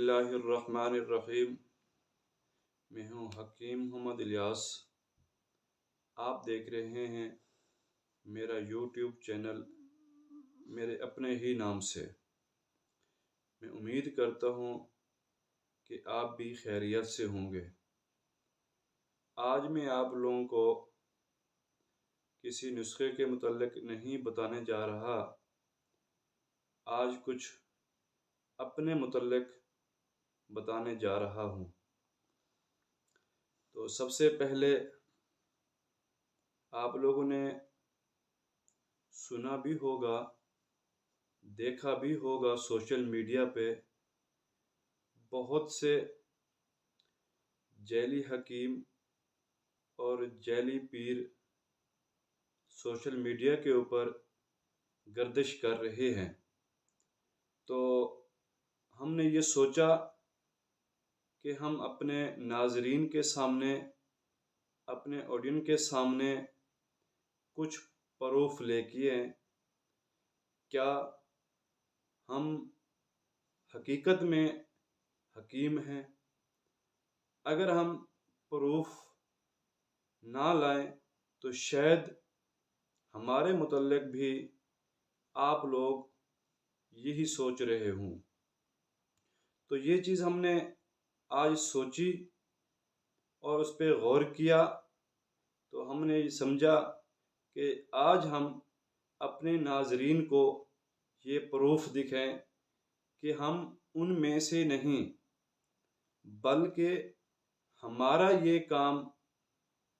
बिस्मिल्लाहिर्रहमानिर्रहीम। मैं हूँ हकीम मोहम्मद इलियास। आप देख रहे हैं मेरा यूट्यूब चैनल मेरे अपने ही नाम से। मैं उम्मीद करता हूँ कि आप भी खैरियत से होंगे। आज मैं आप लोगों को किसी नुस्खे के मुतल्लिक नहीं बताने जा रहा। आज कुछ अपने मुतल्लिक बताने जा रहा हूँ। तो सबसे पहले आप लोगों ने सुना भी होगा, देखा भी होगा सोशल मीडिया पे बहुत से जैली हकीम और जैली पीर सोशल मीडिया के ऊपर गर्दिश कर रहे हैं। तो हमने ये सोचा कि हम अपने नाज़रीन के सामने, अपने ऑडियंस के सामने कुछ प्रूफ लेके आए। क्या हम हकीकत में हकीम हैं? अगर हम प्रूफ ना लाएं तो शायद हमारे मुतल्लिक भी आप लोग यही सोच रहे हों। तो ये चीज़ हमने आज सोची और उस पर गौर किया। तो हमने ये समझा कि आज हम अपने नाज़रीन को ये प्रूफ दिखाएं कि हम उनमें से नहीं, बल्कि हमारा ये काम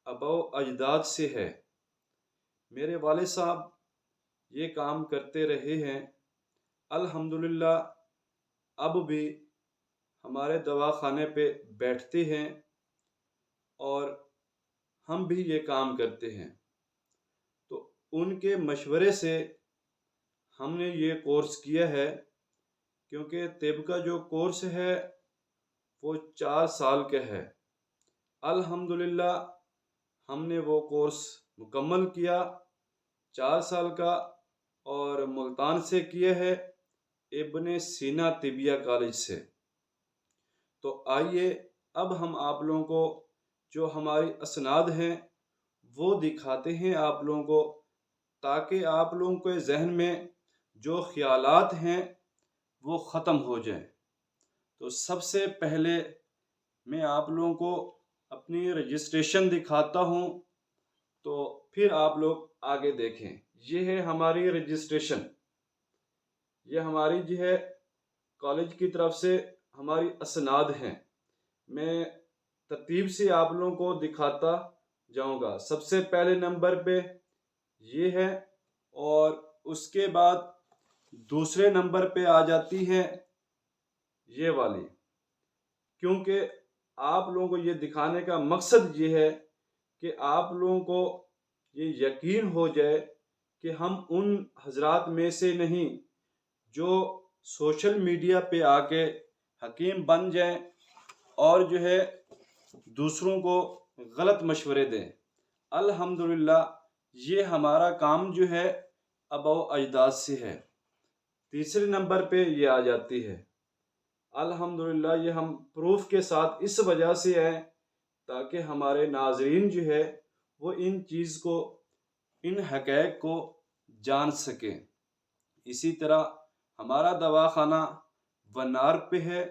आबा अजदाद से है। मेरे वालिद साहब ये काम करते रहे हैं। अल्हम्दुलिल्लाह अब भी हमारे दवाखाने पे बैठते हैं और हम भी ये काम करते हैं। तो उनके मशवरे से हमने ये कोर्स किया है, क्योंकि तिब का जो कोर्स है वो 4 साल का है। अल्हम्दुलिल्लाह हमने वो कोर्स मुकम्मल किया 4 साल का, और मुल्तान से किया है, इब्न सीना तिबिया कॉलेज से। तो आइए अब हम आप लोगों को जो हमारी असनाद हैं वो दिखाते हैं आप लोगों को, ताकि आप लोगों के जहन में जो ख्यालात हैं वो ख़त्म हो जाएं। तो सबसे पहले मैं आप लोगों को अपनी रजिस्ट्रेशन दिखाता हूँ, तो फिर आप लोग आगे देखें। ये है हमारी रजिस्ट्रेशन। ये हमारी जो है कॉलेज की तरफ से हमारी असनाद हैं। मैं तरतीब से आप लोगों को दिखाता जाऊंगा। सबसे पहले नंबर पे ये है, और उसके बाद दूसरे नंबर पे आ जाती है ये वाली। क्योंकि आप लोगों को ये दिखाने का मकसद ये है कि आप लोगों को ये यकीन हो जाए कि हम उन हजरात में से नहीं जो सोशल मीडिया पे आके हकीम बन जाएं और जो है दूसरों को गलत मशवरे दें। अल्हम्दुलिल्लाह ये हमारा काम जो है आबा अजदाद से है। तीसरे नंबर पे ये आ जाती है। अल्हम्दुलिल्लाह ये हम प्रूफ के साथ इस वजह से है ताकि हमारे नाज़रीन जो है वो इन चीज़ को, इन हक़ाइक़ को जान सकें। इसी तरह हमारा दवाखाना वनार पे है,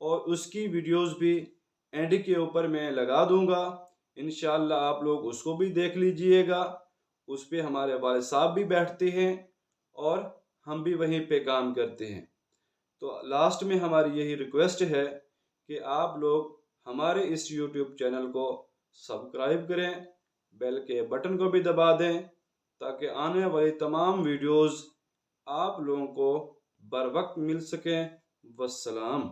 और उसकी वीडियोस भी एंड के ऊपर मैं लगा दूंगा। इंशाअल्लाह आप लोग उसको भी देख लीजिएगा। उस पे हमारे वालिद साहब भी बैठते हैं और हम भी वहीं पे काम करते हैं। तो लास्ट में हमारी यही रिक्वेस्ट है कि आप लोग हमारे इस यूट्यूब चैनल को सब्सक्राइब करें, बेल के बटन को भी दबा दें, ताकि आने वाली तमाम वीडियोस आप लोगों को बर वक्त मिल सकें। वस्सलाम।